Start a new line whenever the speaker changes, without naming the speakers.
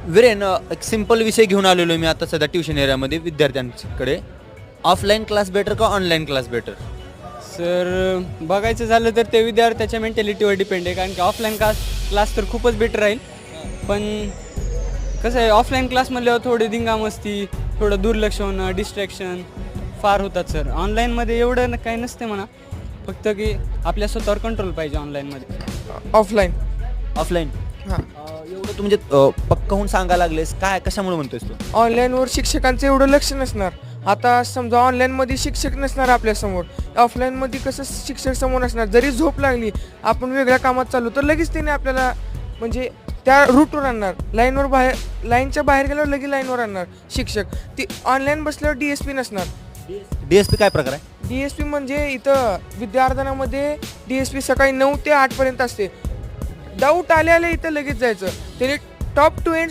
वीरेन, एक सिंपल विषय घेऊन आलेलो मी आता सध्या ट्युशन एरियामध्ये विद्यार्थ्यांकडे. ऑफलाईन क्लास बेटर का ऑनलाईन क्लास बेटर?
सर बघायचं झालं तर ते विद्यार्थ्याच्या मेंटॅलिटीवर डिपेंड आहे, कारण की ऑफलाईन क्लास तर खूपच बेटर राहील. पण कसं आहे, ऑफलाईन क्लास म्हणल्यावर थोडी धिंगामस्ती, थोडं दुर्लक्ष होणं, डिस्ट्रॅक्शन फार होतात सर. ऑनलाईनमध्ये एवढं काही नसते म्हणा, फक्त की आपल्या स्वतःवर कंट्रोल पाहिजे ऑनलाईनमध्ये.
ऑफलाईन.
ऑफलाईन.
हां.
एवढं तू म्हणजे पक्का होऊन सांगायला लागलेस काय, कशामुळे म्हणतोयस तू?
ऑनलाईनवर शिक्षकांचं एवढं लक्ष नसणार. आता समजा ऑनलाईनमध्ये शिक्षक नसणार आपल्यासमोर, ऑफलाईनमध्ये कसं शिक्षक समोर असणार. जरी झोप लागली, आपण वेगळ्या कामात चालू, तर लगेच त्याने आपल्याला म्हणजे त्या रूटवर आणणार. लाईनच्या बाहेर गेल्यावर लगेच लाईनवर आणणार शिक्षक. ती ऑनलाईन बसल्यावर DSP नसणार.
DSP काय प्रकार आहे?
DSP म्हणजे इथं विद्यार्थ्यांमध्ये DSP सकाळी 9 ते 8 पर्यंत असते. डाऊट आले इथं लगेच जायचं. त्याने टॉप टू एंड